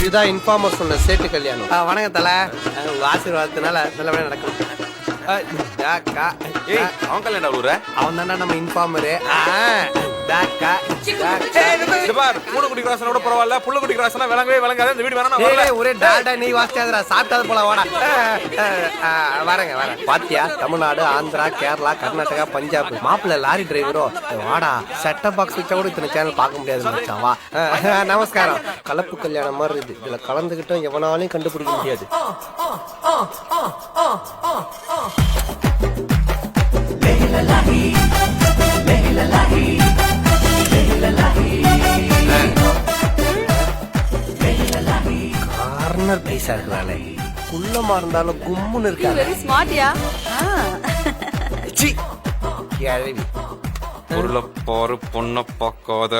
இதுதான் இன்ஃபார்மர் சொன்ன சேட்டு கல்யாணம். வணக்கம் தல, உங்க ஆசீர்வாதத்தினால நல்லபடியா நடக்கும். அவன் கல்யாணம் அவன் தான்டா நம்ம இன்ஃபார்மரு. மூணுக்குடி கிராசனோட பரவாயில்ல, புள்ளுக்குடி கிராசனா விளங்கவே விளங்காது. இந்த வீடு வேணா ஒரே டாடா நீ வாசிச்சாதரா, சாப்பிட்டது போல வாடா. வரேங்க வரேன். பாத்தியா, தமிழ்நாடு, ஆந்திரா, கேரளா, கர்நாடகா, பஞ்சாப் மாப்பிள்ள லாரி டிரைவரோ. வாடா, செட்டப் பாக்ஸ் வச்சா கூட இத்தனை சேனல் பார்க்க முடியாது. வா நமஸ்காரம். கலப்பு கல்யாணம் மாதிரி இருக்கு. இதுல கலந்துகிட்டும் எவனாலையும் கண்டுபிடிக்க முடியாது. கார்னர் பீஸா இருக்கிறாளே, குள்ளமா இருந்தாலும் கும்முன்னு இருக்காங்க. பொருளை பாரு, பொண்ணை பார்க்காத.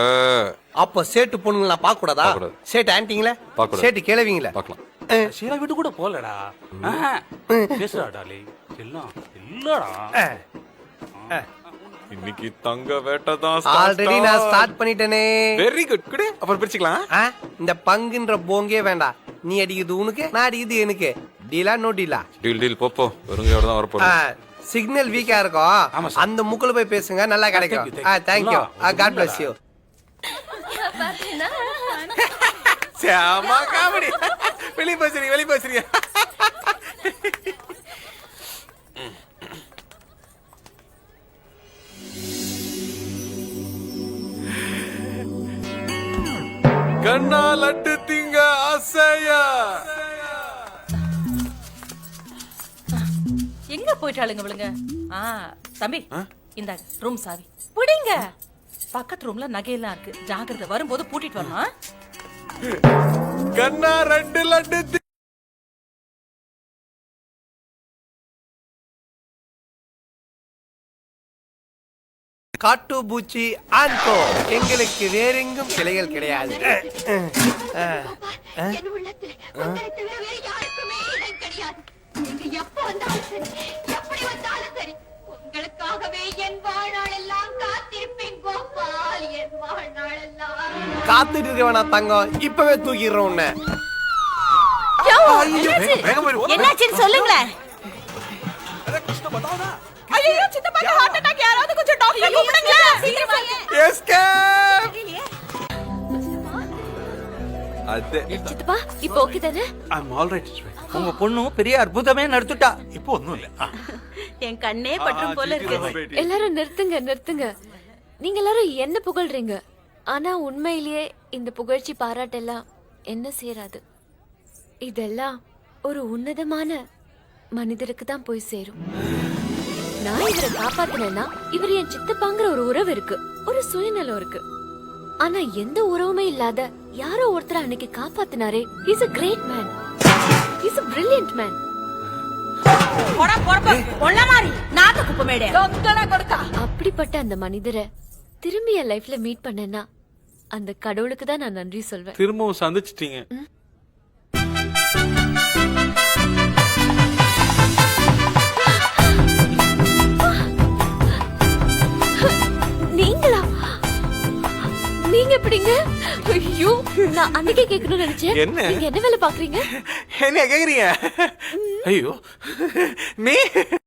அப்ப சேட்டு பொண்ணுங்களா பார்க்க கூடாதா? சேட்டு ஆன்டிங்களா, சேட்டு கேளவீங்களா பார்க்கலாம். சீரா வீட்டு கூட போலடா. பேசுறாடா எல்லாம் இல்லடா. இன்னைக்கு தங்க வேட்டை தான். ஆல்ரெடி நான் ஸ்டார்ட் பண்ணிட்டேனே. Very good. குடு, அப்புறம் பிரிச்சுக்கலாம். இந்த பங்குன்ற போங்கே வேண்டாம். நீ அடிக்குது உனக்கு, நான் அடிக்குது எனக்கு. டீலா நோ டீலா? Deal deal. போப்போ, வெறுங்கையோட தான் வரப்போறோம். சிக்னல் வீக்கா இருக்கும், அந்த முக்குல போய் பேசுங்க, நல்லா கிடைக்கும். Thank you, God bless you. சாமா காமெடி. வெளிய பேசுறீங்க, வெளிய பேசுறீங்க. கண்ணா லட்டு திங்க ஆசையா. எங்க போயிட்டாளுங்க இவளுங்க? தம்பி, இந்த ரூம் சாவி புடிங்க. பக்கத்து ரூம்ல நகையெல்லாம் இருக்கு, ஜாக்கிரதை. வரும்போது பூட்டிட்டு வரணும். கண்ணா 2 லட்டு. காட்டு பூச்சி ஆன்கோ, எங்களுக்கு வேறெங்கும் கிளைகள் கிடையாது. காத்துட்டு இருக்கவனா தங்கம், இப்பவே தூக்கிடுறோம் உன்னை. என்னாச்சுன்னு சொல்லுங்களேன். ஐயோ, சித்தப்பாக்கு ஹார்ட் அட்டாக். யாராவது கொஞ்சம் டாக்டர் கூப்பிடுங்க. சீக்கிரம் வாங்க. எஸ்கேப். அடே சித்தப்பா, இப்போ ஓகே தானே? ஐ அம் ஆல்ரைட். உங்க பொண்ணு பெரிய அற்புதமே நடந்துட்டா. இப்போ ஒண்ணும் இல்ல. என் கண்ணே பற்றும் போல இருக்கு. எல்லாரும் நிறுத்துங்க. நீங்க எல்லாரும் என்ன புகழ்றீங்க, ஆனா உண்மையிலேயே இந்த புகழ்ச்சி பாராட்டெல்லாம் என்ன சேராது. இதெல்லாம் ஒரு உன்னதமான மனிதருக்கு தான் போய் சேரும். நான் இவரை காப்பாத்தினேன்னா இவர் என் சித்தப்பாங்கிற ஒரு உறவு இருக்கு, ஒரு சுயநலம் இருக்கு. ஆனா எந்த உறவுமே இல்லாத யாரோ ஒருத்தர் அன்னைக்கு காப்பாத்தினாரே. Is a great man. He's a brilliant man. அப்படிப்பட்ட அந்த மனிதரை திரும்பி என் லைஃப்ல மீட் பண்ணேன்னா அந்த கடவுளுக்கு தான் நான் நன்றி சொல்வேன். திரும்பவும் சந்திச்சிட்டீங்க. நீங்களா? நீங்க எப்படிங்க? ஐயோ, நான் அன்னைக்கே கேட்கணும்னு நினைச்சேன். நீங்க என்ன வேலை பாக்குறீங்க? என்ன கேக்குறீங்க? ஐயோ, நீ